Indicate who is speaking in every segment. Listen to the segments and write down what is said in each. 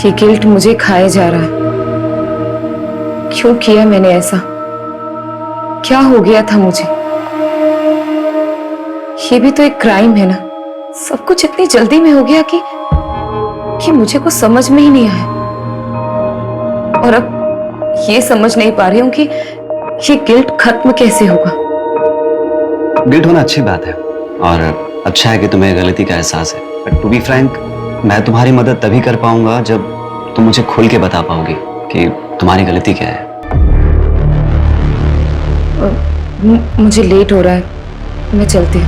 Speaker 1: ये गिल्ट मुझे खाए जा रहा है। क्यों किया मैंने ऐसा? क्या हो गया था मुझे? ये भी तो एक क्राइम है ना। सब कुछ इतनी जल्दी में हो गया कि मुझे कुछ समझ में ही नहीं आया। और अब ये समझ नहीं पा रही हूं कि ये गिल्ट खत्म कैसे होगा।
Speaker 2: गिल्ट होना अच्छी बात है और अच्छा है कि तुम्हें गलती का एहसास है। बट टू बी फ्रैंक, मैं तुम्हारी मदद तभी कर पाऊंगा जब तुम मुझे खुल के बता पाओगी कि तुम्हारी गलती क्या है।
Speaker 1: मुझे लेट हो रहा है, मैं चलती हूँ।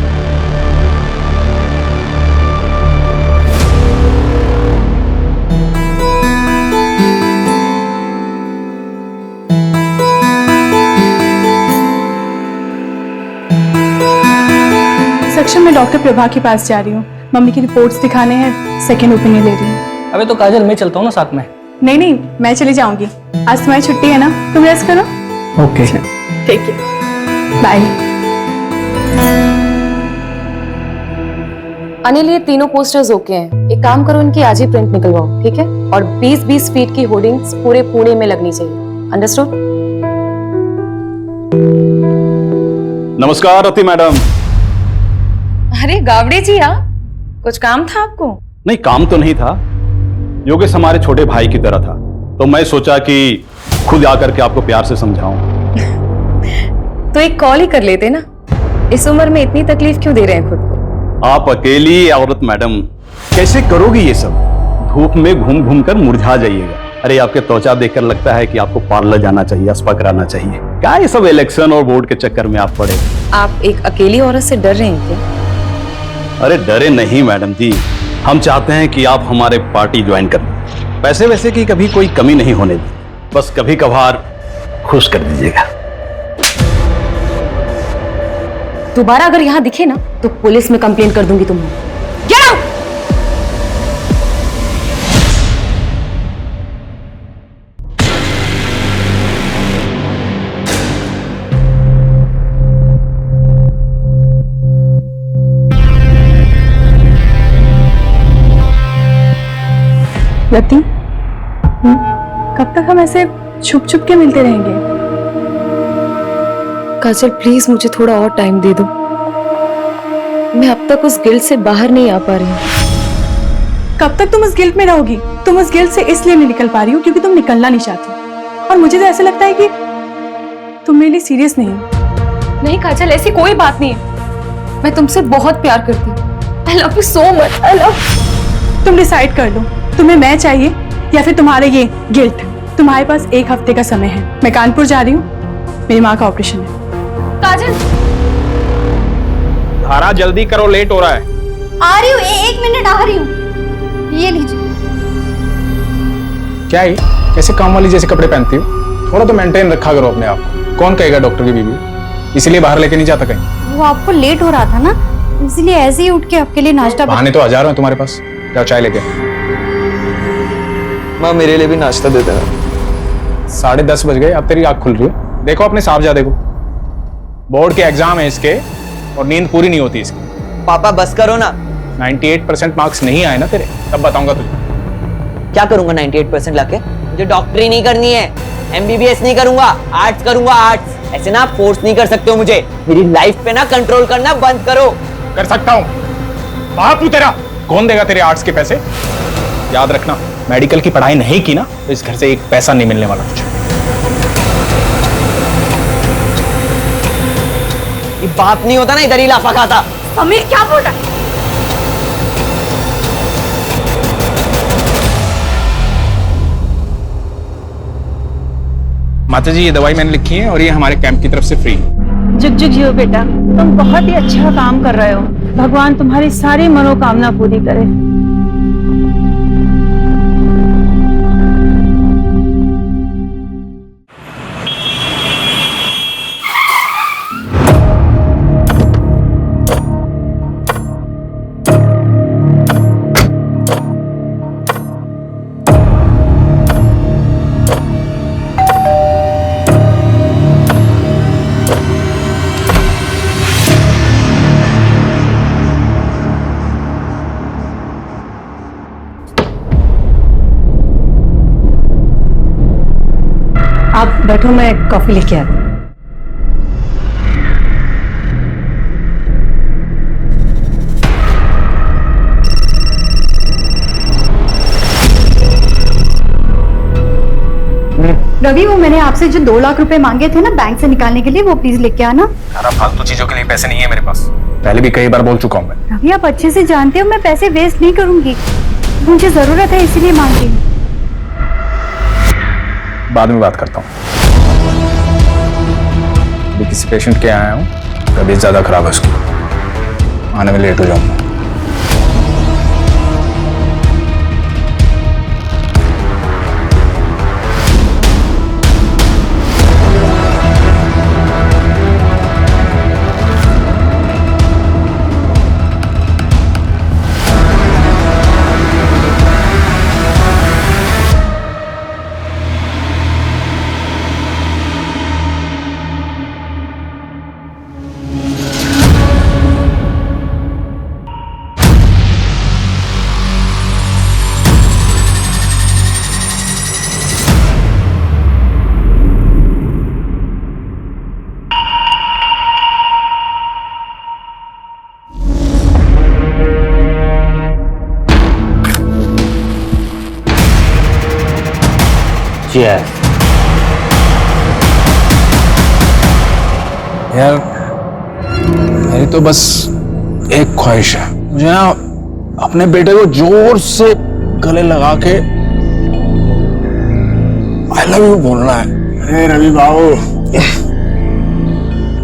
Speaker 3: सेक्शन में डॉक्टर प्रभा के पास जा रही हूँ। मम्मी की रिपोर्ट्स दिखाने हैं, सेकेंड ओपिनियन ले रही हूँ।
Speaker 4: अबे तो काजल, मैं चलता हूँ ना साथ में।
Speaker 3: नहीं, मैं चली जाऊंगी। आज तुम्हारी छुट्टी है ना, तुम रेस्ट करो।
Speaker 4: ओके,
Speaker 3: ठीक है, बाय।
Speaker 1: अनिल, ये तीनों पोस्टर्स ओके हैं। एक काम करो, इनकी आज ही प्रिंट निकलवाओ, ठीक है? और 20-20 फीट की होर्डिंग्स पूरे पुणे में लगनी चाहिए। अंडरस्टूड?
Speaker 5: नमस्कार रति मैडम।
Speaker 1: अरे गावड़े जी, आप कुछ काम था आपको?
Speaker 5: नहीं, काम तो नहीं था। योगेश हमारे छोटे भाई की तरह था, तो मैं सोचा कि खुद आकर के आपको प्यार से समझाऊं।
Speaker 1: तो एक कॉल ही कर लेते ना। इस उम्र में इतनी तकलीफ क्यों दे रहे हैं खुद को?
Speaker 5: आप अकेली औरत मैडम, कैसे करोगी ये सब? धूप में घूम घूम कर मुरझा जाइएगा। अरे आपके त्वचा देखकर लगता है कि आपको पार्लर जाना चाहिए, स्पा कराना चाहिए। क्या ये सब इलेक्शन और वोट के चक्कर में आप पड़े?
Speaker 1: आप एक अकेली औरत से डर रहे हैं क्या?
Speaker 5: अरे डरे नहीं मैडम जी, हम चाहते हैं कि आप हमारे पार्टी ज्वाइन कर लें। पैसे वैसे की कभी कोई कमी नहीं होने दी, बस कभी कभार खुश कर दीजिएगा।
Speaker 1: दोबारा अगर यहाँ दिखे ना तो पुलिस में कंप्लेंट कर दूंगी तुम्हें। Get out!
Speaker 3: रति, कब तक हम ऐसे छुप छुप के मिलते रहेंगे?
Speaker 1: काजल, प्लीज मुझे थोड़ा और टाइम दे दो। मैं अब तक उस गिल्ट से बाहर नहीं आ पा रही हूँ।
Speaker 3: कब तक तुम उस गिल्ट में रहोगी? तुम उस गिल्ट से इसलिए नहीं निकल पा रही हो क्योंकि तुम निकलना नहीं चाहती। और मुझे तो ऐसा लगता है कि तुम मेरे लिए सीरियस नहीं हो।
Speaker 1: नहीं काजल, ऐसी कोई बात नहीं है। मैं तुमसे बहुत प्यार करती हूँ। I love you so much. I love you.
Speaker 3: तुम डिसाइड कर लो, तुम्हें मैं चाहिए या फिर तुम्हारे ये गिल्ट। तुम्हारे पास 1 हफ्ते का समय है। मैं कानपुर जा रही हूँ, मेरी माँ का ऑपरेशन है।
Speaker 1: काजल,
Speaker 5: धारा जल्दी करो, लेट हो रहा है।
Speaker 6: आ रही हूँ, 1 मिनट आ रही हूँ। ये लीजिए।
Speaker 7: क्या है? कैसे काम वाली जैसे कपड़े पहनती हो? थोड़ा तो मेंटेन रखा करो अपने आप को। कौन कहेगा डॉक्टर की बीवी? इसलिए बाहर लेके नहीं जाता कहीं।
Speaker 6: वो आपको लेट हो रहा था ना, इसलिए ऐसे ही उठ के आपके लिए नाश्ता
Speaker 7: बहाने तो हजारों हैं तुम्हारे पास। जाओ चाय लेके।
Speaker 8: माँ मेरे लिए भी नाश्ता दे देना।
Speaker 7: 10:30 बज गए, अब तेरी आँख खुल रही है। देखो अपने साहब जा, देखो बोर्ड के एग्जाम है इसके और नींद पूरी नहीं होती इसकी।
Speaker 8: पापा बस करो ना।
Speaker 7: 98% मार्क्स नहीं आए ना तेरे, तब बताऊंगा तुझे।
Speaker 8: क्या करूंगा 98% लाके? मुझे डॉक्टरी नहीं करनी है, MBBS नहीं करूंगा, आर्ट्स करूंगा, आर्ट्स। ऐसे ना फोर्स नहीं कर सकते हो मुझे। मेरी लाइफ पे ना कंट्रोल करना बंद करो।
Speaker 7: कर सकता हूँ, बापू तेरा कौन देगा तेरे आर्ट्स के पैसे? याद रखना, मेडिकल की पढ़ाई नहीं की ना तो इस घर से 1 पैसा नहीं मिलने वाला तुझे।
Speaker 8: ये बाप नहीं होता ना, इधर ही लाफा खाता।
Speaker 6: समीर क्या बोल रहा है?
Speaker 7: माता जी, ये दवाई मैंने लिखी है और ये हमारे कैंप की तरफ से फ्री है।
Speaker 9: जुग जुग जियो बेटा, तुम बहुत ही अच्छा काम कर रहे हो। भगवान तुम्हारी सारी मनोकामना पूरी करे। आप बैठो, मैं कॉफी लेके आती हूँ।
Speaker 6: रवि, वो मैंने आपसे जो 2 लाख रुपए मांगे थे ना बैंक से निकालने के लिए, वो प्लीज लेके आना।
Speaker 7: सारा फालतू चीजों के लिए पैसे नहीं है मेरे पास, पहले भी कई बार बोल चुका हूँ मैं।
Speaker 6: रवि, आप अच्छे से जानते हो मैं पैसे वेस्ट नहीं करूंगी, मुझे जरूरत है इसीलिए मांग रही हूँ।
Speaker 7: बाद में बात करता हूँ। अभी किसी पेशेंट के यहाँ आया हूँ, तबीयत ज्यादा खराब है उसकी, आने में लेट हो जाऊंगा। यार मेरी तो बस एक ख्वाहिश है, मुझे ना अपने बेटे को जोर से गले लगा के आई लव यू बोलना है।
Speaker 10: अरे रवि बाबू,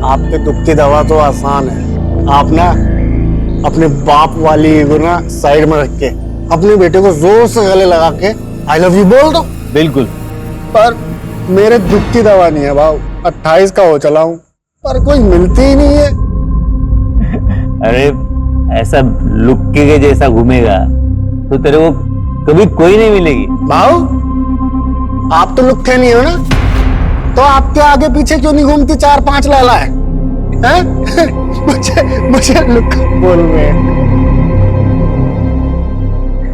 Speaker 10: आपके दुख की दवा तो आसान है। आप ना अपने बाप वाली ईगो ना साइड में रख के अपने बेटे को जोर से गले लगा के आई लव यू बोल दो।
Speaker 7: बिल्कुल।
Speaker 10: पर मेरे दुख की दवा नहीं है बाबू, 28 का हो चला हूं पर कोई मिलती ही नहीं है।
Speaker 8: अरे ऐसा लुक्के के जैसा घूमेगा तो तेरे को कभी कोई नहीं मिलेगी।
Speaker 10: बाबू, आप तो लुक्के नहीं हो ना, तो आपके आगे पीछे क्यों नहीं घूमती 4-5 लाला है? मुझे लुक्का बोल रहे हैं।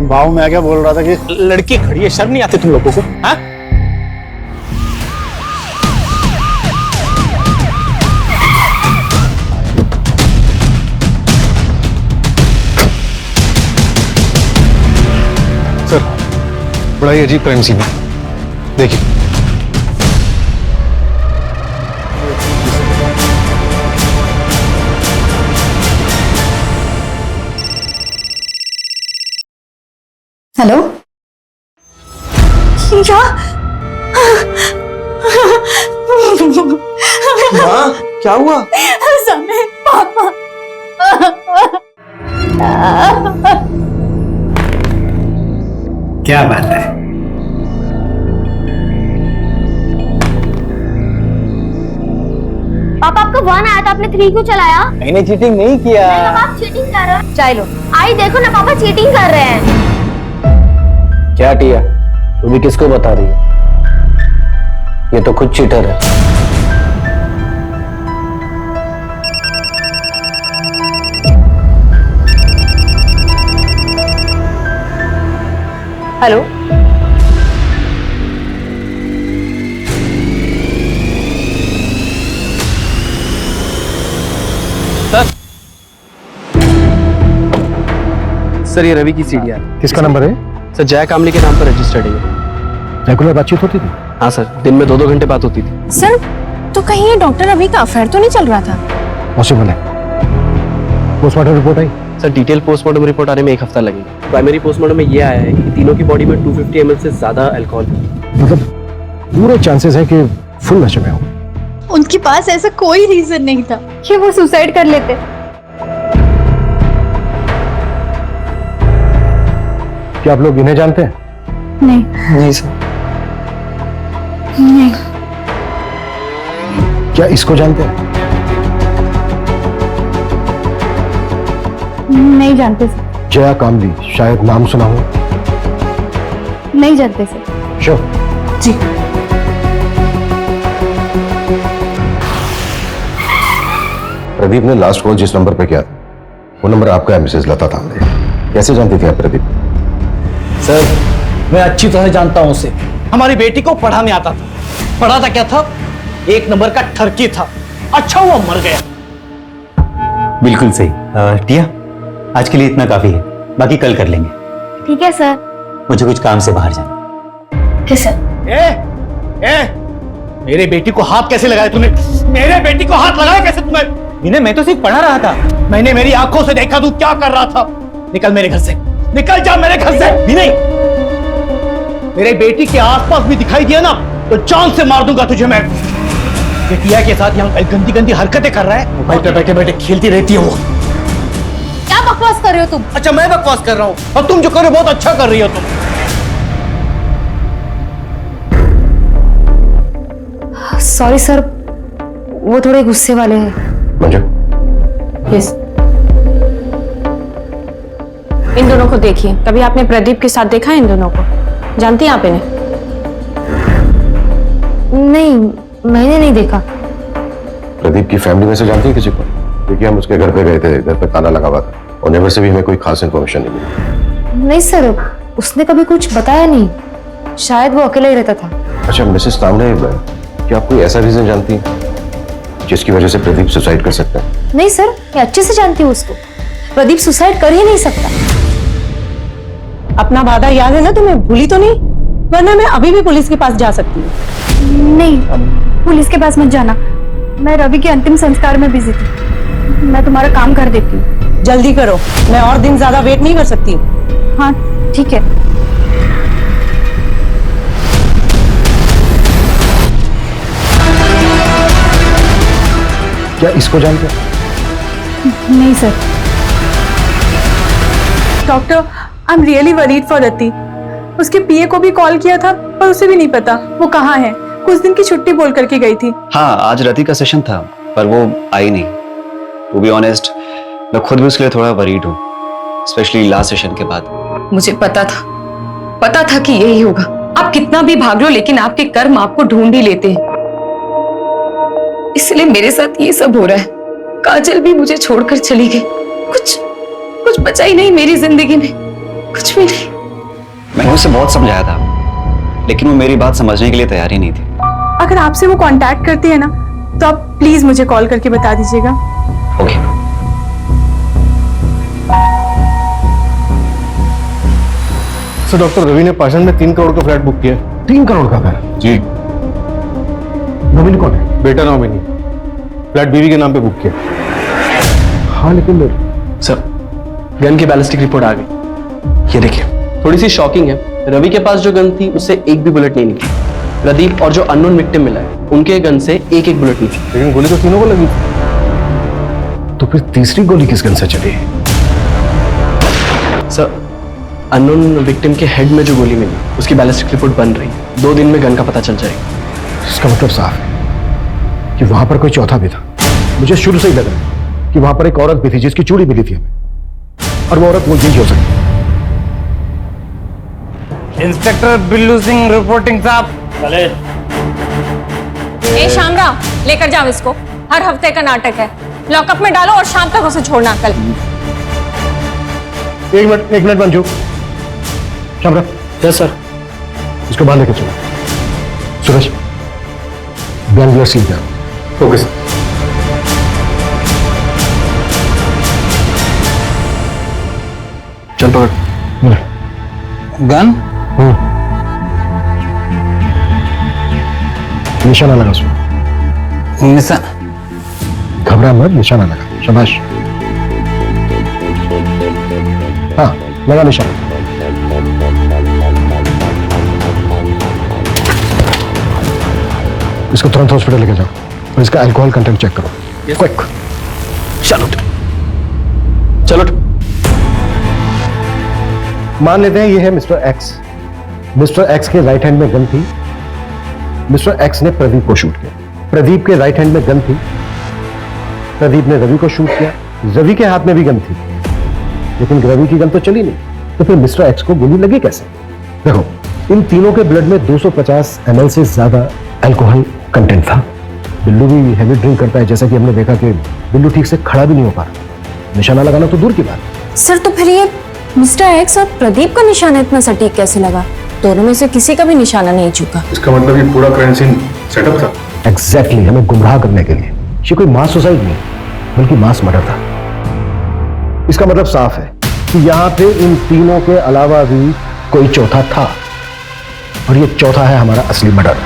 Speaker 10: बाबू, मैं क्या बोल रहा था कि
Speaker 7: लड़की खड़ी है, शर्म नहीं आती तुम लोगों को? हाँ?
Speaker 10: सर, बड़ा ही अजीब क्राइम सीन है, देखिए।
Speaker 6: हेलो,
Speaker 8: क्या हुआ?
Speaker 6: समय पापा।
Speaker 10: क्या बात है?
Speaker 11: पापा, आपका 1 आया था, आपने 3 क्यों चलाया?
Speaker 8: मैंने चीटिंग नहीं किया।
Speaker 11: पापा, आप चीटिंग कर रहे हो। चाय लो। आई देखो ना पापा, चीटिंग कर रहे हैं।
Speaker 4: क्या टिया, तू भी किसको बता रही है? ये तो खुद चीटर है।
Speaker 1: हेलो,
Speaker 4: सर ये रवि की सीढ़ी है।
Speaker 10: किसका नंबर है?
Speaker 4: सर जय कामली के नाम पर रजिस्टर्ड है।
Speaker 10: रेगुलर बातचीत होती थी?
Speaker 4: हाँ सर, दिन में 2-2 घंटे बात होती थी।
Speaker 3: सर, तो कहीं ये डॉक्टर रवि का अफेयर तो नहीं चल रहा था?
Speaker 10: पॉसिबल है। पोस्टमार्टम रिपोर्ट आई?
Speaker 4: सर डिटेल पोस्टमार्टम रिपोर्ट आने में 1 हफ्ता लगेगा। प्राइमरी पोस्टमार्टम में ये आया है कि तीनों की बॉडी में 250 ml से ज्यादा अल्कोहल है।
Speaker 10: मतलब पूरे चांसेस हैं कि फुल नशे में हो।
Speaker 6: उनके पास ऐसा कोई रीजन नहीं था कि वो सुसाइड कर लेते।
Speaker 10: क्या आप लोग इन्हें जानते हैं?
Speaker 6: नहीं
Speaker 4: नहीं सर।
Speaker 6: नहीं।
Speaker 10: क्या इसको जानते हैं?
Speaker 6: नहीं जानते सर।
Speaker 10: जया कामली, शायद नाम सुना हो।
Speaker 6: नहीं जानते सर।
Speaker 10: श्योर?
Speaker 3: जी।
Speaker 12: प्रदीप ने लास्ट कॉल जिस नंबर पे किया था वो नंबर आपका है, मिसेज लता तांबे। कैसे जानती थी आप प्रदीप?
Speaker 4: सर मैं अच्छी तरह जानता हूँ उसे, हमारी बेटी को पढ़ाने आता था।
Speaker 10: पढ़ा था क्या था? एक नंबर का ठरकी था। अच्छा हुआ मर गया।
Speaker 13: बिल्कुल सही। टिया, आज के लिए इतना काफी है, बाकी कल कर लेंगे।
Speaker 11: ठीक है सर।
Speaker 13: मुझे कुछ काम से बाहर जाना।
Speaker 11: ठीक सर।
Speaker 10: ए, मेरे बेटी को हाथ कैसे लगाया तूने? मेरे बेटी को हाथ लगाया कैसे तूने?
Speaker 13: विनय, मैं तो सिर्फ पढ़ा रहा था।
Speaker 10: मैंने मेरी आंखों से देखा तू क्या कर रहा था। निकल मेरे घर से, निकल जा मेरे घर से।
Speaker 13: विनय,
Speaker 10: मेरे बेटी के आसपास भी दिखाई दिया ना तो जान से मार दूंगा तुझे मैं। बेटिया के साथ यहाँ गंदी गंदी हरकतें कर रहा है। मोबाइल पे बैठे बैठे खेलती रहती है वो।
Speaker 11: क्या बकवास कर रहे हो तुम?
Speaker 10: अच्छा, मैं बकवास कर रहा हूँ और तुम जो कर रहे हो बहुत अच्छा कर रही हो तुम।
Speaker 1: सॉरी सर, वो थोड़े गुस्से वाले हैं।
Speaker 12: मंजू,
Speaker 3: यस। इन दोनों को देखिए, कभी आपने प्रदीप के साथ देखा है इन दोनों को? जानती हैं आप इन्हें?
Speaker 1: नहीं, मैंने नहीं देखा।
Speaker 12: प्रदीप की फैमिली में से जानती है किसी को? क्योंकि हम उसके घर पे गए थे, घर पे ताला लगा हुआ था और नेबर से भी हमें कोई खास इन्फॉर्मेशन नहीं मिली।
Speaker 1: नहीं सर, उसने कभी कुछ बताया नहीं। शायद वो अकेला ही रहता था।
Speaker 12: अच्छा मिसेस तांबड़े, क्या आप कोई ऐसा रीजन जानती हैं जिसकी वजह से प्रदीप सुसाइड कर सकता है?
Speaker 1: नहीं सर, मैं अच्छे से जानती हूँ उसको। प्रदीप सुसाइड कर ही नहीं सकता।
Speaker 9: अपना वादा याद है ना तुम्हें? भूली तो नहीं? वरना मैं अभी भी पुलिस के पास जा सकती हूँ।
Speaker 6: नहीं, पुलिस के पास मत जाना। मैं रवि के अंतिम संस्कार में बिजी थी। मैं तुम्हारा काम कर देती हूँ।
Speaker 9: जल्दी करो, मैं और दिन ज्यादा वेट नहीं कर सकती।
Speaker 6: हाँ ठीक है।
Speaker 12: क्या इसको जानते हैं?
Speaker 6: नहीं sir.
Speaker 3: Doctor, I am really worried for Rati. उसके पीए को भी कॉल किया था पर उसे भी नहीं पता वो कहाँ है। कुछ दिन की छुट्टी बोल करके गई थी।
Speaker 2: हाँ, आज रति का सेशन था पर वो आई नहीं। टू बी ऑनेस्ट, मैं खुद भी उसके लिए थोड़ा वरीड हूँ, स्पेशली लास्ट सेशन के बाद।
Speaker 1: मुझे पता था कि यही होगा। आप कितना भी भाग लो लेकिन आपके कर्म आपको ढूंढ ही लेते हैं। इसलिए मेरे साथ ये सब हो रहा है। काजल भी मुझे छोड़कर चली गई। कुछ बचा ही नहीं मेरी जिंदगी में, कुछ भी नहीं।
Speaker 2: मैंने उसे बहुत समझाया था लेकिन वो मेरी बात समझने के लिए तैयार ही नहीं थी।
Speaker 3: अगर आपसे वो कांटेक्ट करती है ना तो आप प्लीज मुझे कॉल करके बता दीजिएगा।
Speaker 2: ओके।
Speaker 10: सर, डॉक्टर रवि ने पाषाण में 3 करोड़ का फ्लैट बुक किया।
Speaker 12: 3 करोड़ का घर?
Speaker 10: जी।
Speaker 12: नॉमिनी कौन है?
Speaker 10: बेटा नॉमिनी। फ्लैट बीवी के नाम पे बुक किया।
Speaker 12: हाँ लेकिन
Speaker 4: सर, गन की बैलिस्टिक रिपोर्ट आ गई। ये देखिए, थोड़ी सी शॉकिंग है। रवि के पास जो गन थी उससे एक भी बुलेट नहीं निकली। प्रदीप और जो अननोन विक्टिम मिला है उनके गन से एक बुलेट निकली।
Speaker 10: लेकिन गोली तो तीनों को लगी।
Speaker 12: तो फिर तीसरी गोली किस गन से चली?
Speaker 4: सर, अननोन विक्टिम के हेड में जो गोली मिली उसकी बैलिस्टिक रिपोर्ट बन रही है। 2 दिन में गन का पता चल जाएगा।
Speaker 12: इसका मतलब साफ है कि वहां पर कोई चौथा भी था। मुझे शुरू से ही लग रहा है कि वहां पर एक औरत भी थी जिसकी चूड़ी मिली थी हमें, और वो औरत वो यही हो सकती है।
Speaker 10: इंस्पेक्टर बिल्लू सिंह रिपोर्टिंग साहब।
Speaker 3: ए शामराव, लेकर जाओ इसको। हर हफ्ते का नाटक है। लॉकअप में डालो और शाम तक उसे छोड़ना। कल
Speaker 12: एक minute Manju. Shamrao.
Speaker 4: Yes sir.
Speaker 12: इसको बाहर लेकर चलो। सूरज, गन सील कर। Okay sir.
Speaker 4: चल पकड़।
Speaker 10: गन?
Speaker 12: निशाना लगा उसमें। घबरा मत, निशाना लगा। शाबाश। हाँ, लगा निशाना। इसको तुरंत हॉस्पिटल लेके जाओ और इसका अल्कोहल कंटेंट चेक करो। क्विक।
Speaker 4: चलो।
Speaker 12: मान लेते हैं ये है मिस्टर एक्स। मिस्टर एक्स के राइट हैंड में गन थी। मिस्टर एक्स ने प्रदीप को शूट किया। प्रदीप के राइट हैंड में गन थी। प्रदीप ने रवि को शूट किया। रवि के हाथ में भी गन थी लेकिन रवि की गन तो चली नहीं। तो फिर मिस्टर एक्स को गोली लगी कैसे? देखो, इन तीनों के ब्लड में 250 ml से ज्यादा अल्कोहल कंटेंट था। बिल्लू भी हैवी ड्रिंक करता है, जैसा कि हमने देखा कि बिल्लू ठीक से खड़ा भी नहीं हो पा रहा। निशाना लगाना तो दूर की बात।
Speaker 3: सर, तो फिर ये मिस्टर एक्स और प्रदीप का निशाना इतना सटीक कैसे लगा?
Speaker 6: दोनों में से किसी का भी निशाना नहीं चुका।
Speaker 12: इसका मतलब ये पूरा क्राइम सीन सेटअप था। एग्जैक्टली, हमें गुमराह करने के लिए। ये कोई मास सुसाइड नहीं बल्कि मास मर्डर था। इसका मतलब साफ है कि यहाँ पे इन तीनों के अलावा भी कोई चौथा था, और ये चौथा है हमारा असली मर्डर।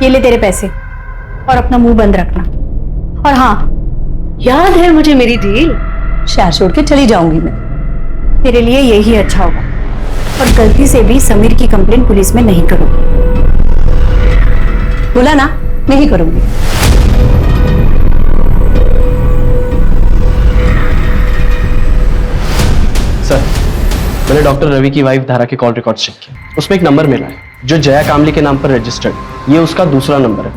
Speaker 6: ये ले तेरे पैसे और अपना मुंह बंद रखना। और हाँ,
Speaker 9: याद है मुझे मेरी डील।
Speaker 6: शहर छोड़ के चली जाऊंगी मैं, तेरे लिए यही अच्छा होगा। और गलती से भी समीर की कंप्लेंट पुलिस में नहीं करूंगी। बोला ना, नहीं करूंगी।
Speaker 4: सर, मैंने डॉक्टर रवि की वाइफ धारा के कॉल रिकॉर्ड्स चेक किए। उसमें एक नंबर मिला है जो जया कामली के नाम पर रजिस्टर्ड। ये उसका दूसरा नंबर है।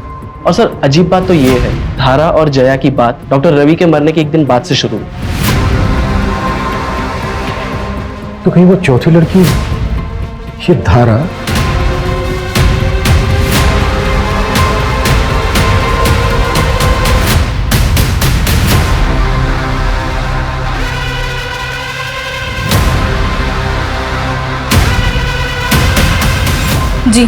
Speaker 4: और सर, अजीब बात तो ये है, धारा और जया की बात डॉक्टर रवि के मरने के एक दिन बाद से शुरू हुई।
Speaker 12: तो कहीं वो चौथी लड़की ये धारा?
Speaker 6: जी,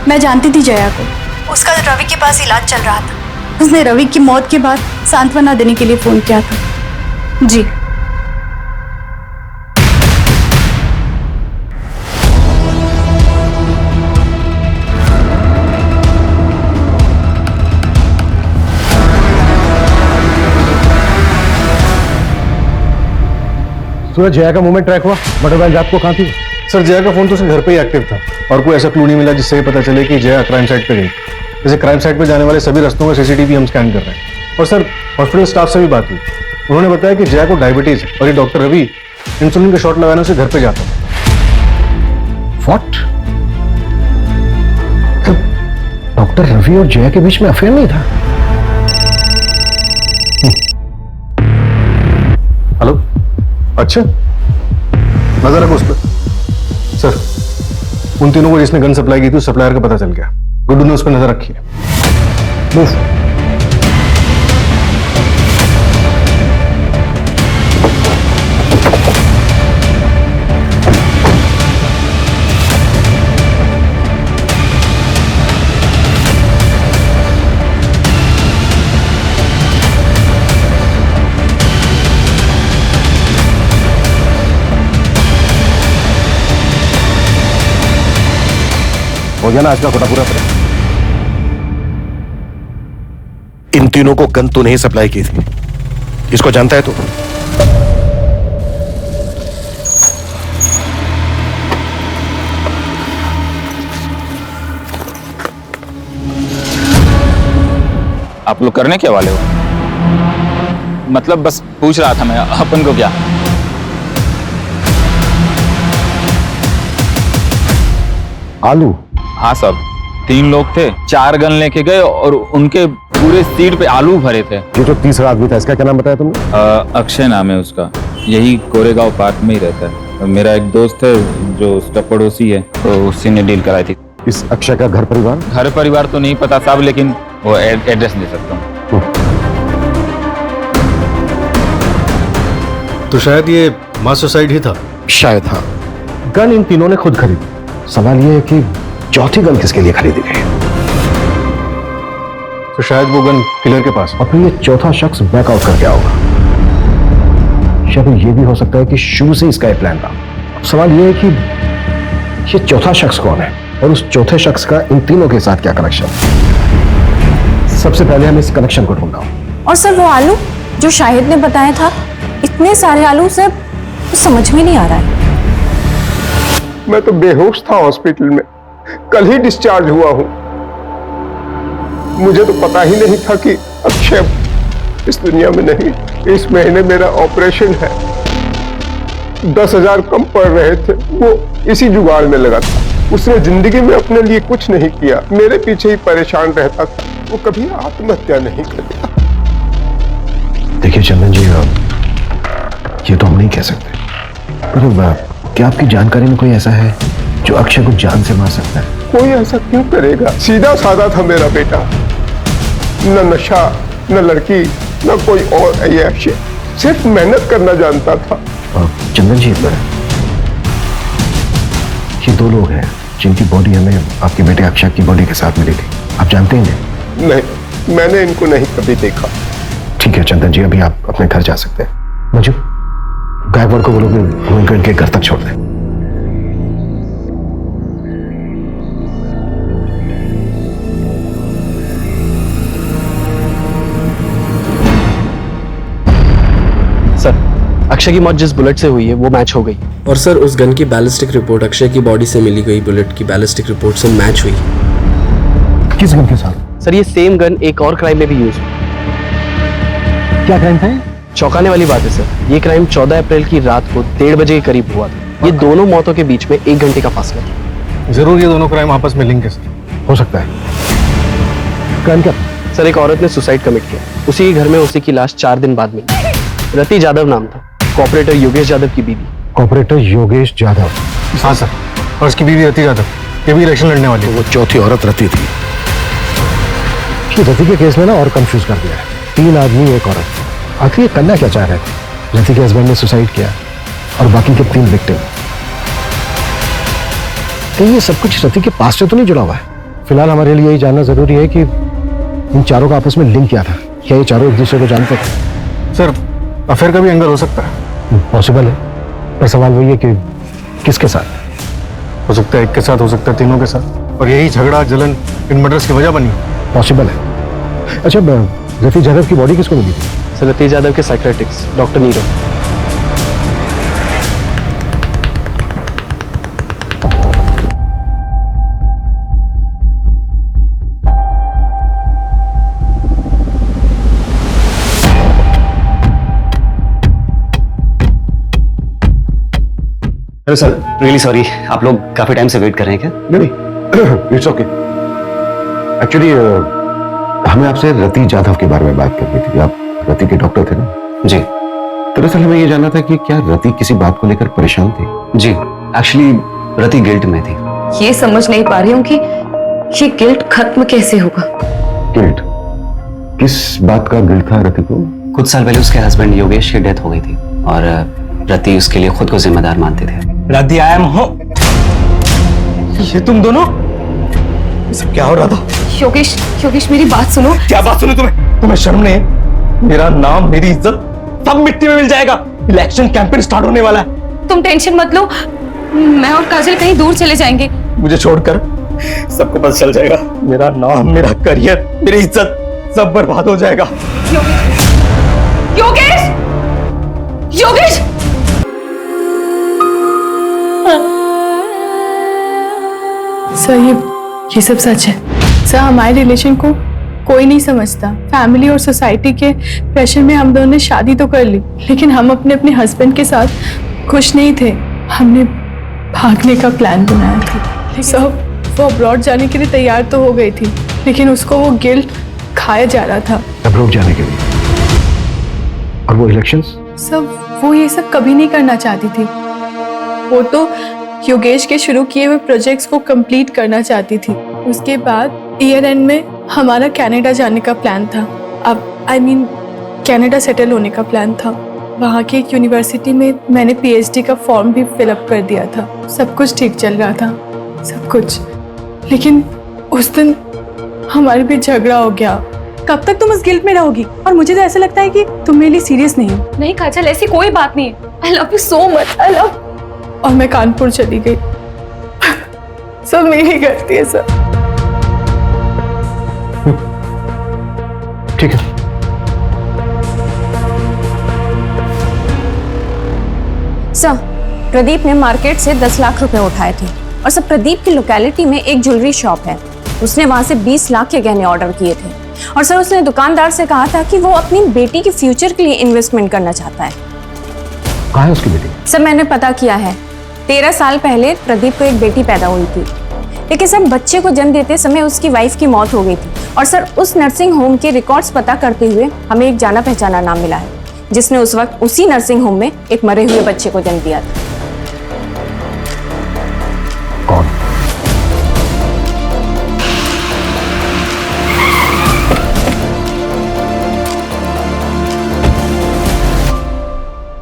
Speaker 6: मैं जानती थी जया को। उसका रवि के पास इलाज चल रहा था। उसने रवि की मौत के बाद सांत्वना देने के लिए फोन किया था। जी।
Speaker 12: सूरज, जया का मूवमेंट ट्रैक हुआ? मर्डर वाली रात को कहाँ थी?
Speaker 14: सर, जया का फोन तो उसके घर पे ही एक्टिव था और कोई ऐसा क्लू नहीं मिला जिससे ये पता चले कि जया क्राइम साइट पे गई। जैसे क्राइम साइट पे जाने वाले सभी रास्तों का सीसीटीवी हम स्कैन कर रहे हैं। और सर, हॉस्पिटल स्टाफ से भी बात हुई। उन्होंने बताया कि जया को डायबिटीज है और ये डॉक्टर रवि इंसुलिन का शॉट लगाने से घर पे जाता है।
Speaker 12: व्हाट? डॉक्टर रवि और जया के बीच में अफेयर नहीं था?
Speaker 14: हेलो, अच्छा, नजर रखो उस पर। सर, उन तीनों को जिसने गन सप्लाई की थी उस सप्लायर का पता चल गया। गुड्डू ने उस पर नजर रखी है। मूव।
Speaker 12: हो गया ना आज का खोटा पूरा?
Speaker 15: इन तीनों को गन तूने ही सप्लाई की थी, इसको जानता है तू?
Speaker 16: आप लोग करने क्या वाले हो? मतलब बस पूछ रहा था मैं, अपन को क्या?
Speaker 12: आलू?
Speaker 16: हाँ साहब, 3 लोग थे, 4 गन लेके गए और उनके पूरे सीट पे आलू भरे थे।
Speaker 12: ये तो तीसरा आदमी था, इसका क्या नाम बताया तुमने?
Speaker 16: अक्षय नाम है उसका, यही कोरेगांव पार्क में ही रहता है। मेरा एक दोस्त है जो उसका पड़ोसी है, तो उसी ने डील कराई थी।
Speaker 12: इस अक्षय का घर परिवार?
Speaker 16: घर परिवार तो नहीं पता साहब, लेकिन वो एड्रेस दे सकता हूँ।
Speaker 14: तो शायद ये मास सुसाइड ही था।
Speaker 12: शायद, हाँ। गन इन तीनों ने खुद खरीदी। सवाल यह है कि चौथी गन किसके लिए खरीदी गई?
Speaker 14: तो शायद वो गन किलर के पास।
Speaker 12: और फिर ये चौथा शख्स बैकआउट कर गया होगा। शायद ये भी हो सकता है कि शुरू से इसका एक प्लान था। सवाल यह है कि ये चौथा शख्स कौन है और उस चौथे शख्स का इन तीनों के साथ क्या कनेक्शन? सबसे पहले हम इस कनेक्शन को ढूंढना।
Speaker 6: और सर, वो आलू जो शाहिद ने बताया था, इतने सारे आलू सर, समझ में नहीं आ रहा है।
Speaker 17: मैं तो बेहोश था हॉस्पिटल में, कल ही डिस्चार्ज हुआ हूं। मुझे तो पता ही नहीं था कि अक्षय इस दुनिया में नहीं। इस महीने मेरा ऑपरेशन है। 10,000 कम पड़ रहे थे, वो इसी जुगाड़ में लगा था। उसने जिंदगी में अपने लिए कुछ नहीं किया, मेरे पीछे ही परेशान रहता था। वो कभी आत्महत्या नहीं करता।
Speaker 12: देखिए चंदन जी, ये तो हम नहीं कह सकते, पर क्या आपकी जानकारी में कोई ऐसा है जो अक्षय को जान से मार सकता है?
Speaker 17: कोई ऐसा क्यों करेगा? सीधा साधा था मेरा बेटा, न नशा, न लड़की, न कोई और ऐसी, सिर्फ मेहनत करना जानता था।
Speaker 12: चंदन जी, ये दो लोग हैं जिनकी बॉडी हमें आपके बेटे अक्षय की बॉडी के साथ मिली थी। आप जानते हैं इन्हें?
Speaker 17: नहीं, मैंने इनको नहीं कभी देखा।
Speaker 12: ठीक है चंदन जी, अभी आप अपने घर जा सकते हैं। मंजू, गायकवाड़ को बोलो कि वो इनको इनके घर तक छोड़ दें।
Speaker 4: सर, अक्षय की मौत जिस बुलेट से हुई है वो मैच हो गई।
Speaker 18: और सर, उस गन की बैलिस्टिक रिपोर्ट अक्षय की बॉडी से मिली गई बुलेट की बैलिस्टिक रिपोर्ट से मैच हुई।
Speaker 12: किस गन के साथ?
Speaker 4: सर, ये सेम गन एक और क्राइम में भी यूज हुई।
Speaker 12: क्या क्राइम था?
Speaker 4: चौंकाने वाली बात है सर, ये क्राइम 14 अप्रैल की रात को 1:30 बजे के करीब हुआ था। ये दोनों मौतों के बीच में 1 घंटे का फासला था।
Speaker 14: जरूर ये दोनों क्राइम आपस में लिंक है सर।
Speaker 12: हो सकता है। क्राइम क्या?
Speaker 4: सर, एक औरत ने सुसाइड कमिट किया। उसी के घर में उसी की लाश 4 दिन बाद मिली। रति यादव नाम था, कॉपरेटर योगेश यादव की बीवी।
Speaker 12: कॉपरेटर योगेश यादव?
Speaker 14: हाँ सर, और उसकी बीवी रति यादव, ये भी इलेक्शन लड़ने वाली है।
Speaker 15: वो चौथी औरत रति थी।
Speaker 12: रति के केस में ना और कंफ्यूज कर दिया है। 3 आदमी, 1 औरत। आखिर ये करना क्या चाह रहे थे? रति के हस्बैंड ने सुसाइड किया और बाकी के 3 विक्टिम। तो ये सब कुछ रति के पास से तो नहीं जुड़ा हुआ है? फिलहाल हमारे लिए यही जानना जरूरी है कि इन चारों का आपस में लिंक क्या था। क्या ये चारों एक दूसरे को जानते थे?
Speaker 14: सर, अफेयर का भी एंगल हो सकता है।
Speaker 12: पॉसिबल है, पर सवाल वही है कि किसके साथ?
Speaker 14: हो सकता है एक के साथ, हो सकता है तीनों के साथ, और यही झगड़ा जलन इन मर्डर्स की वजह बनी।
Speaker 12: पॉसिबल है। अच्छा, रति यादव की बॉडी किसको मिली थी?
Speaker 4: सर, रति यादव के psychiatrist doctor Nirav.
Speaker 2: Hello sir, really sorry, आप लोग काफी टाइम से वेट कर रहे हैं क्या?
Speaker 12: नहीं, इट्स ओके। एक्चुअली हमें आपसे रति यादव के बारे में बात करनी थी। आप रति के डॉक्टर थे ना?
Speaker 2: जी।
Speaker 12: दरअसल हमें ये जानना था कि क्या रति किसी बात को लेकर परेशान थी?
Speaker 2: जी, एक्चुअली रति गिल्ट में थी।
Speaker 1: ये समझ नहीं पा रही हूँ कि ये गिल्ट खत्म कैसे होगा।
Speaker 12: गिल्ट? किस बात का गिल्ट था रति को?
Speaker 2: कुछ साल पहले उसके हस्बैंड योगेश की डेथ हो गई थी और रति उसके लिए खुद को जिम्मेदार मानते थे।
Speaker 10: रति, आई एम होम। ये तुम दोनों? ये सब क्या हो रहा था?
Speaker 1: योगेश, योगेश मेरी बात सुनो।
Speaker 10: क्या बात सुनो? तुम्हें शर्म नहीं है? मेरा नाम, मेरी इज्जत सब मिट्टी में मिल जाएगा। इलेक्शन कैंपेन स्टार्ट होने वाला है।
Speaker 1: तुम टेंशन मत लो, मैं और काजल कहीं दूर चले जाएंगे।
Speaker 10: मुझे छोड़कर सबको पता चल जाएगा। मेरा नाम, मेरा करियर, मेरी इज्जत सब बर्बाद हो जाएगा।
Speaker 1: योगेश, योगेश!
Speaker 3: सर, ये सब सच है। सर, हमारे रिलेशन को कोई नहीं समझता। फैमिली और सोसाइटी के प्रेशर में हम दोनों ने शादी तो कर ली, लेकिन हम अपने हस्बैंड के साथ खुश नहीं थे। हमने भागने का प्लान बनाया था। सर, वो अब्रॉड जाने के लिए तैयार तो हो गई थी, लेकिन उसको वो गिल्ट खाया जा रहा था।
Speaker 12: अब्रॉड जाने के लिए? और वो इलेक्शंस?
Speaker 3: सर, वो ये सब कभी नहीं करना चाहती थी। वो तो योगेश के शुरू किए हुए प्रोजेक्ट्स को कंप्लीट करना चाहती थी। उसके बाद ईयर एंड में हमारा कनाडा जाने का प्लान था। अब कनाडा सेटल होने का प्लान था। वहाँ की एक यूनिवर्सिटी में मैंने पीएचडी का फॉर्म भी फिलअप कर दिया था। सब कुछ ठीक चल रहा था, सब कुछ। लेकिन उस दिन हमारे बीच झगड़ा हो गया। कब तक तुम उस गिल्ट में रहोगी? और मुझे तो ऐसा लगता है कि तुम मेरे लिए सीरियस नहीं हो।
Speaker 1: नहीं काजल, ऐसी कोई बात नहीं है। I love you so much, I love.
Speaker 3: और मैं कानपुर चली गई। सब मेरी गलती है सर।
Speaker 12: ठीक है।
Speaker 19: सर, प्रदीप ने मार्केट से 10 लाख रुपए उठाए थे। और सर, प्रदीप की लोकेलिटी में एक ज्वेलरी शॉप है, उसने वहां से 20 लाख के गहने ऑर्डर किए थे। और सर, उसने दुकानदार से कहा था कि वो अपनी बेटी के फ्यूचर के लिए इन्वेस्टमेंट करना चाहता है।
Speaker 12: कहाँ है उसकी बेटी?
Speaker 19: सर, मैंने पता किया है। 13 साल पहले प्रदीप को एक बेटी पैदा हुई थी, लेकिन सर बच्चे को जन्म देते समय उसकी वाइफ की मौत हो गई थी। और सर, उस नर्सिंग होम के रिकॉर्ड्स पता करते हुए हमें एक जाना पहचाना नाम मिला है, जिसने उस वक्त उसी नर्सिंग होम में एक मरे हुए बच्चे को जन्म दिया था।
Speaker 12: कौन?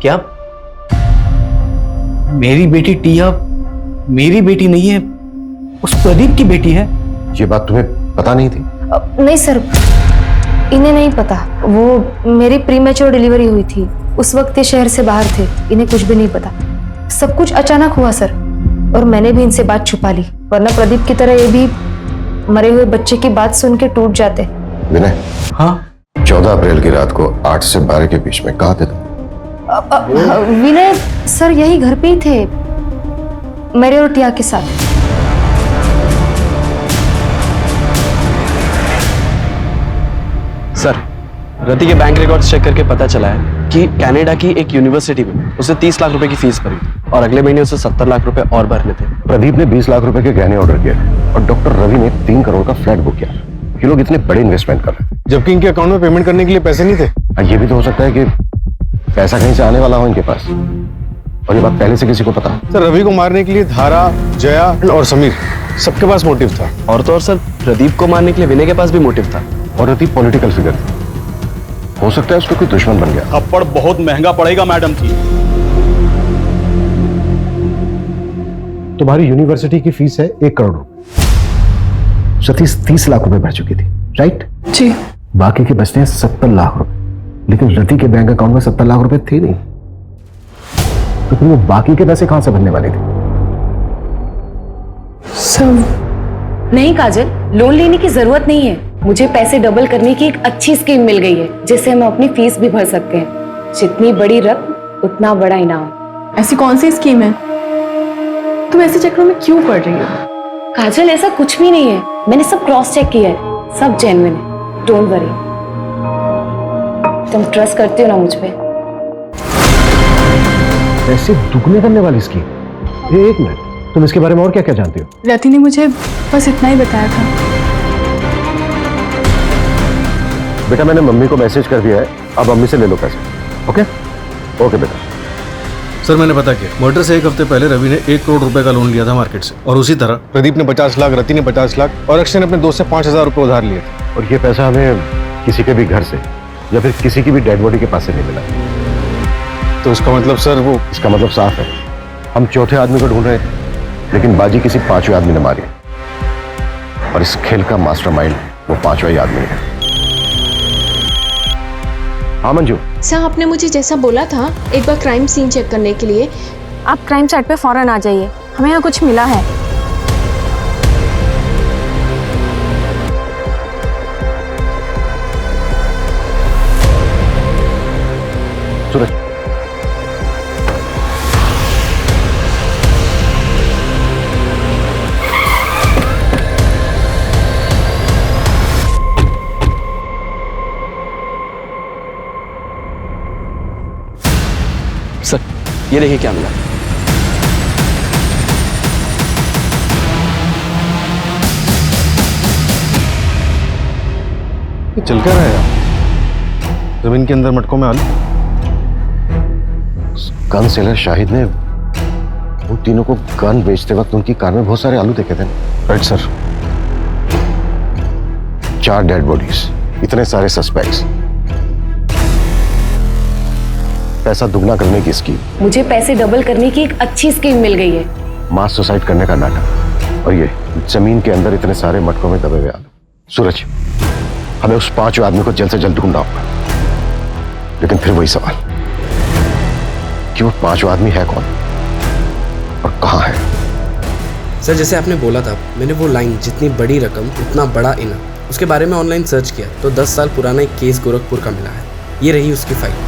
Speaker 4: क्या
Speaker 10: मेरी बेटी टिया मेरी बेटी नहीं है, उस प्रदीप की बेटी है।
Speaker 12: ये बात तुम्हें पता नहीं थी?
Speaker 1: नहीं सर, इन्हें नहीं पता। वो मेरी प्रीमेच्योर डिलीवरी हुई थी, उस वक्त ये शहर से बाहर थे, इन्हें कुछ भी नहीं पता। सब कुछ अचानक हुआ सर, और मैंने भी इनसे बात छुपा ली, वरना प्रदीप की तरह ये भी मरे हुए बच्चे की बात सुन के टूट जाते।
Speaker 12: विनय,
Speaker 10: हाँ
Speaker 12: 14 अप्रैल की रात को 8 से 12 के बीच में कहाँ थे तुम?
Speaker 1: विनय सर यही घर पे ही थे, मेरे और टिया के साथ।
Speaker 4: सर, रति के बैंक रिकॉर्ड्स चेक करके पता चला है कि कनाडा की एक यूनिवर्सिटी में उसे 30 लाख रुपए की फीस भरी थी और अगले महीने उसे 70 लाख रुपए और भरने थे।
Speaker 12: प्रदीप ने 20 लाख रुपए के गहने ऑर्डर किए थे और डॉक्टर रवि ने 3 करोड़ का फ्लैट बुक किया। ये लोग इतने बड़े इन्वेस्टमेंट कर रहे थे,
Speaker 14: जबकि इनके अकाउंट में पेमेंट करने के लिए पैसे नहीं थे।
Speaker 12: ये भी तो हो सकता है कि पैसा कहीं से आने वाला हो इनके पास, और ये बात पहले से किसी को पता है।
Speaker 14: सर, रवि को मारने के लिए धारा, जया और समीर सबके पास मोटिव था।
Speaker 4: और तो और सर, प्रदीप को मारने के लिए विनय के पास भी मोटिव था।
Speaker 12: और रति पॉलिटिकल फिगर थी, हो सकता है उसको कोई दुश्मन बन गया।
Speaker 5: थप्पड़ बहुत महंगा पड़ेगा मैडम जी।
Speaker 12: तुम्हारी यूनिवर्सिटी की फीस है 1 करोड़ रुपए, सतीश 30 लाख रुपए भर चुकी थी, राइट?
Speaker 3: जी।
Speaker 12: बाकी के बचते हैं 70 लाख रुपए, लेकिन रति के बैंक अकाउंट में 70 लाख रुपए थे नहीं, तो फिर वो बाकी के पैसे कहां से भरने वाले थे?
Speaker 1: नहीं काजल, लोन लेने की जरूरत नहीं है। मुझे पैसे डबल करने की एक अच्छी स्कीम मिल गई है, जिससे हम अपनी फीस भी भर सकते हैं। जितनी बड़ी रकम उतना बड़ा इनाम।
Speaker 3: ऐसी कौन सी स्कीम है? तुम ऐसे चक्रों में क्यों पड़ रही हो?
Speaker 1: काजल ऐसा कुछ भी नहीं है, मैंने सब क्रॉस चेक किया है, सब जेन्युइन है, डोंट वरी। तुम ट्रस्ट करते हो ना मुझ पे?
Speaker 12: पैसे दुगने करने वाली स्कीम? एक मिनट, तुम इसके बारे में और क्या क्या जानती हो?
Speaker 3: रति ने मुझे बस इतना ही बताया था।
Speaker 12: बेटा, मैंने मम्मी को मैसेज कर दिया है, अब मम्मी से ले लो पैसे। ओके ओके बेटा।
Speaker 14: सर, मैंने पता किया, मर्डर से 1 हफ्ते पहले रवि ने 1 करोड़ रुपए का लोन लिया था मार्केट से, और उसी तरह प्रदीप ने 50 लाख, रति ने 50 लाख और अक्षय ने अपने दोस्त से 5,000 रुपए उधार लिए थे।
Speaker 12: और ये पैसा हमें किसी के भी घर से या फिर किसी की भी डेड बॉडी के पास से नहीं मिला।
Speaker 14: तो इसका मतलब सर, वो
Speaker 12: इसका मतलब साफ है, हम चौथे आदमी को ढूंढ रहे थे, लेकिन बाजी किसी 5वें आदमी ने मारी, और इस खेल का मास्टरमाइंड वो 5वां ही आदमी है। हाँ मंजू।
Speaker 19: सर, आपने मुझे जैसा बोला था एक बार क्राइम सीन चेक करने के लिए, आप क्राइम साइट पे फौरन आ जाइए, हमें यहाँ कुछ मिला है।
Speaker 12: सूरज,
Speaker 4: सर, ये देखिए क्या मिला।
Speaker 14: ये चल क्या रहा है यार? जमीन के अंदर मटकों में आलू।
Speaker 12: गन सेलर शाहिद ने उन तीनों को गन बेचते वक्त उनकी कार में बहुत सारे आलू देखे थे।
Speaker 14: Right sir.
Speaker 12: 4 डेड बॉडीज, इतने सारे सस्पेक्ट्स, पैसा दुगना करने की स्कीम।
Speaker 1: मुझे पैसे डबल करने की एक अच्छी स्कीम मिल गई है।
Speaker 12: मास सुसाइड करने का नाटक, और ये जमीन के अंदर इतने सारे मटकों में दबे हुए आलू। सूरज, हमें उस 5वें आदमी को जल्द से जल्द ढूंढना होगा, लेकिन फिर वही सवाल कि वो 5वां आदमी है कौन और कहां है?
Speaker 18: सर, जैसे आपने बोला था, मैंने वो लाइन जितनी बड़ी रकम उतना बड़ा इनाम, उसके बारे में ऑनलाइन सर्च किया तो 10 साल पुराना एक केस गोरखपुर का मिला है। ये रही उसकी फाइल।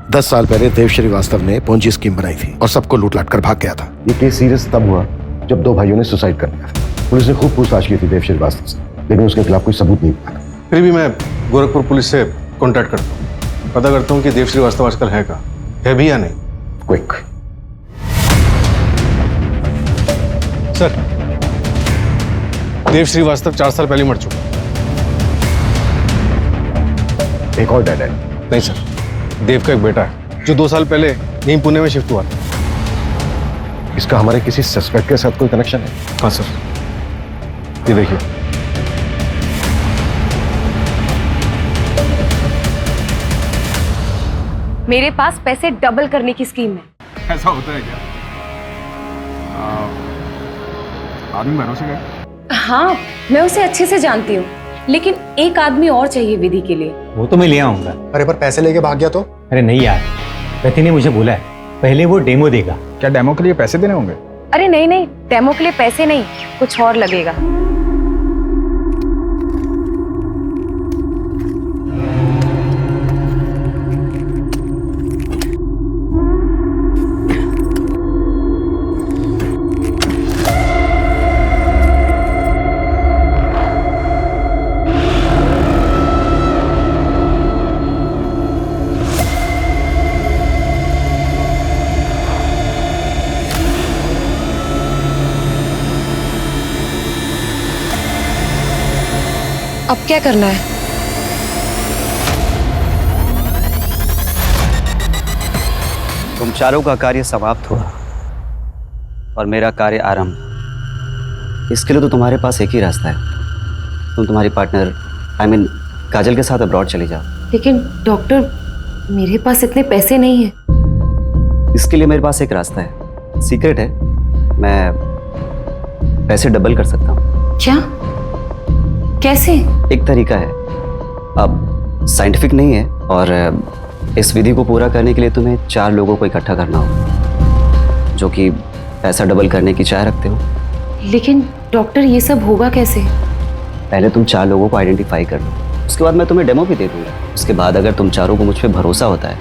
Speaker 15: दस साल पहले देव श्रीवास्तव ने पोंजी स्कीम बनाई थी और सबको लूट लाट कर भाग गया था।
Speaker 12: ये केस सीरियस तब हुआ जब 2 भाइयों ने सुसाइड कर लिया था। पुलिस ने खूब पूछताछ की थी देव श्रीवास्तव से, लेकिन उसके खिलाफ कोई सबूत नहीं मिला।
Speaker 14: फिर भी मैं गोरखपुर पुलिस से कांटेक्ट करता हूँ, पता करता हूँ कि देव श्रीवास्तव आजकल है कहाँ, है भी या नहीं।
Speaker 12: क्विक।
Speaker 14: सर, देव श्रीवास्तव 4 साल पहले मर चुका।
Speaker 12: एक और डेड एंड।
Speaker 14: नहीं सर, देव का एक बेटा है जो 2 साल पहले यहीं पुणे में शिफ्ट हुआ था।
Speaker 12: इसका हमारे किसी सस्पेक्ट के साथ कोई कनेक्शन है?
Speaker 14: हाँ सर, ये देखिए।
Speaker 1: मेरे पास पैसे डबल करने की स्कीम है।
Speaker 7: ऐसा होता है क्या? आदमी भरोसे गए?
Speaker 1: हाँ, मैं उसे अच्छे से जानती हूँ, लेकिन एक आदमी और चाहिए विधि के लिए।
Speaker 13: वो तो मैं ले आऊंगा।
Speaker 10: अरे पर पैसे लेके भाग गया तो?
Speaker 13: अरे नहीं यार, रति ने मुझे बोला है पहले वो डेमो देगा।
Speaker 7: क्या डेमो के लिए पैसे देने होंगे?
Speaker 1: अरे नहीं नहीं, डेमो के लिए पैसे नहीं, कुछ और लगेगा। अब क्या करना है?
Speaker 2: तुम चारों का कार्य समाप्त हुआ और मेरा कार्य आरंभ। इसके लिए तो तुम्हारे पास एक ही रास्ता है। तुम तुम्हारी पार्टनर काजल के साथ अब्रॉड चली जाओ।
Speaker 1: लेकिन डॉक्टर, मेरे पास इतने पैसे नहीं हैं।
Speaker 2: इसके लिए मेरे पास एक रास्ता है, सीक्रेट है। मैं पैसे डबल कर सकता हूँ।
Speaker 1: क्या? कैसे?
Speaker 2: एक तरीका है, अब साइंटिफिक नहीं है, और इस विधि को पूरा करने के लिए तुम्हें 4 लोगों को इकट्ठा करना होगा जो कि पैसा डबल करने की चाह रखते हो।
Speaker 1: लेकिन डॉक्टर, ये सब होगा कैसे?
Speaker 2: पहले तुम 4 लोगों को आइडेंटिफाई कर लो, उसके बाद मैं तुम्हें डेमो भी दे दूंगा। उसके बाद अगर तुम चारों को मुझ पर भरोसा होता है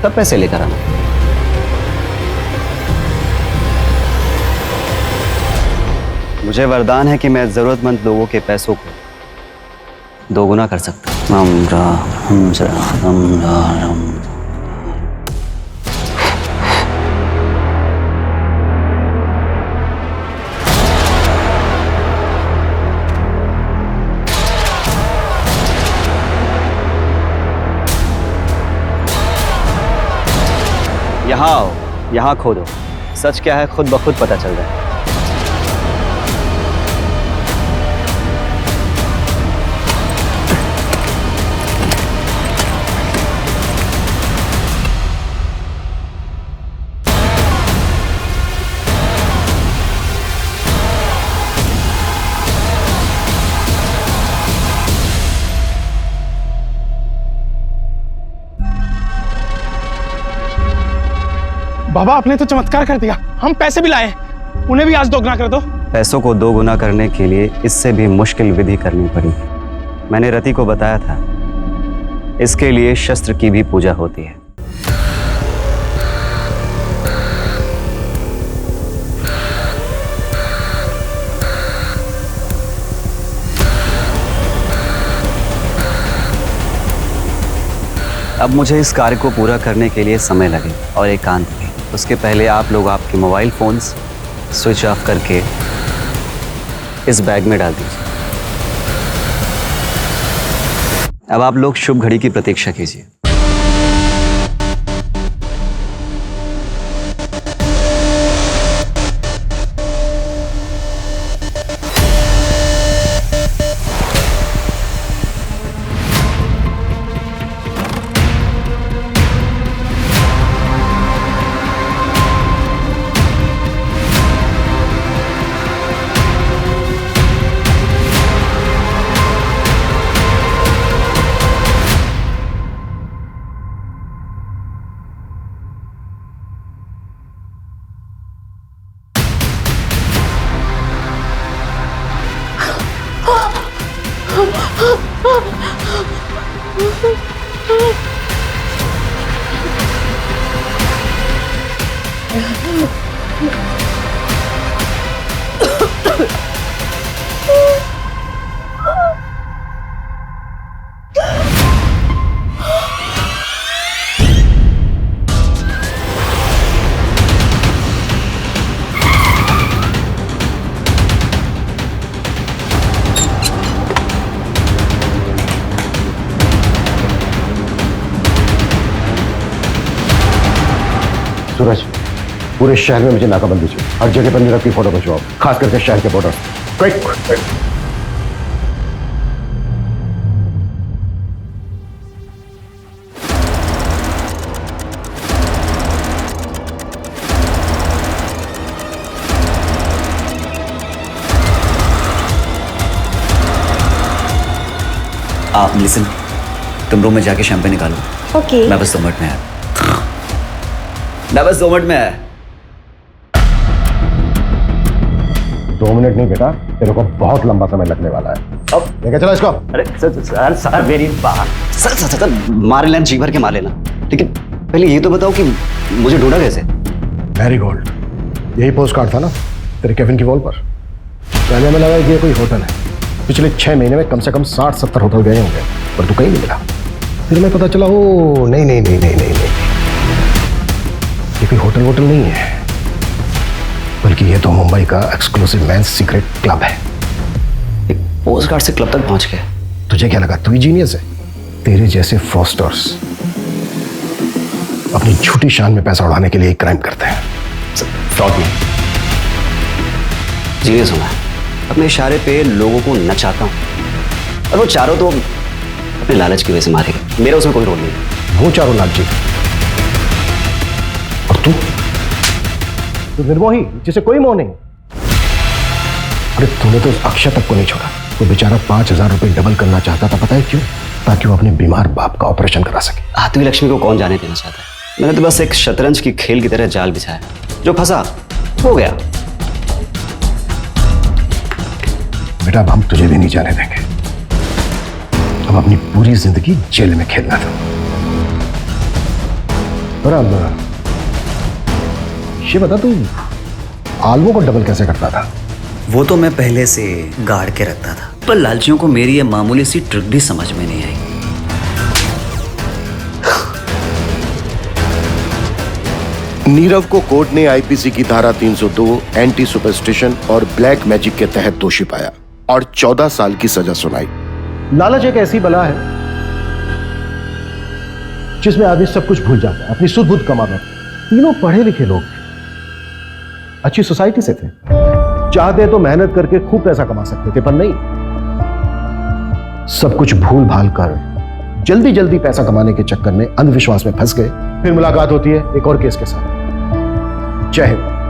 Speaker 2: तब पैसे लेकर आना। मुझे वरदान है कि मैं जरूरतमंद लोगों के पैसों को 2 गुना कर सकता हूँ। यहाँ आओ, यहाँ खोदो। सच क्या है खुद ब खुद पता चल रहा है।
Speaker 7: बाबा, आपने तो चमत्कार कर दिया। हम पैसे भी लाए, उन्हें भी आज 2 गुना कर दो।
Speaker 2: पैसों को 2 गुना करने के लिए इससे भी मुश्किल विधि करनी पड़ी। मैंने रति को बताया था, इसके लिए शस्त्र की भी पूजा होती है। अब मुझे इस कार्य को पूरा करने के लिए समय लगे और एकांत भी। उसके पहले आप लोग आपके मोबाइल फोन्स स्विच ऑफ करके इस बैग में डाल दीजिए। अब आप लोग शुभ घड़ी की प्रतीक्षा कीजिए।
Speaker 12: सूरज, पूरे शहर में मुझे नाकाबंदी चाहिए। हर जगह पर नीरव की फोटो खिंचवाओ, खास करके शहर के बॉर्डर। क्विक।
Speaker 2: आप लिसन, तुम रूम में जाके शैंपेन निकालो।
Speaker 11: ओके।
Speaker 2: मैं बस 2 मिनट में आया। मैं बस 2 मिनट में आया।
Speaker 12: 2 मिनट नहीं बेटा, तेरे को बहुत लंबा समय लगने वाला है। अब लेके चला इसको।
Speaker 2: अरे सर मेरी बात। सर मार लेना, जी भर के मार लेना, लेकिन पहले ये तो बताओ कि मुझे ढूंढा कैसे?
Speaker 12: मैरीगोल्ड, यही पोस्ट कार्ड था ना तेरे केविन की वॉल पर। पहले हमें लगा कि ये कोई होटल है। पिछले 6 महीने में कम से कम 60-70 होटल गए होंगे, पर तू कहीं नहीं मिला। फिर मैं पता चला, ओ नहीं, ये कोई होटल वोटल नहीं है, बल्कि ये तो मुंबई का एक्सक्लूसिव मेंस सीक्रेट क्लब है।
Speaker 2: एक पोस्ट कार्ड से क्लब तक पहुंच गए।
Speaker 12: तुझे क्या लगा तू ही जीनियस है? तेरे जैसे फ्रॉस्टर्स अपनी झूठी शान में पैसा उड़ाने के लिए क्राइम करते हैं।
Speaker 2: फ्रॉड नहीं, जीनियस हूं मैं। अपने इशारे पे लोगों को नचाता हूं, और वो चारों तो अपने लालच की वजह से मारेगा। मेरा उसमें कोई रोल नहीं है।
Speaker 12: वो चारों लालची, और तू निर्मोही जिसे कोई मोह नहीं। अरे तूने तो उस अक्षय तक को नहीं छोड़ा। वो बेचारा 5,000 रुपए डबल करना चाहता था, पता है क्यों? ताकि वो अपने बीमार बाप का ऑपरेशन करा सके।
Speaker 2: आत्मी लक्ष्मी को कौन जाने देना चाहता है? मैंने तो बस एक शतरंज की खेल की तरह जाल बिछाया, जो फंसा हो गया।
Speaker 12: बेटा अब हम तुझे भी नहीं जाने देंगे। अब अपनी पूरी जिंदगी जेल में खेलना था। और अब ये बता, तू आलमों को डबल कैसे करता था?
Speaker 2: वो तो मैं पहले से गाड़ के रखता था, पर लालचियों को मेरी ये मामूली सी ट्रिक भी समझ में नहीं आई।
Speaker 15: नीरव को कोर्ट ने आईपीसी की धारा 302 एंटी सुपरस्टिशन और ब्लैक मैजिक के तहत दोषी पाया और 14 साल की सजा सुनाई।
Speaker 12: लालच एक ऐसी बला है जिसमें आदमी सब कुछ भूल जाता है, अपनी सुध बुध कमाता है। तीनों पढ़े लिखे लोग अच्छी सोसाइटी से थे, चाहते तो मेहनत करके खूब पैसा कमा सकते थे, पर नहीं, सब कुछ भूल भाल कर जल्दी जल्दी पैसा कमाने के चक्कर में अंधविश्वास में फंस गए। फिर मुलाकात होती है एक और केस के साथ। जय हिंद।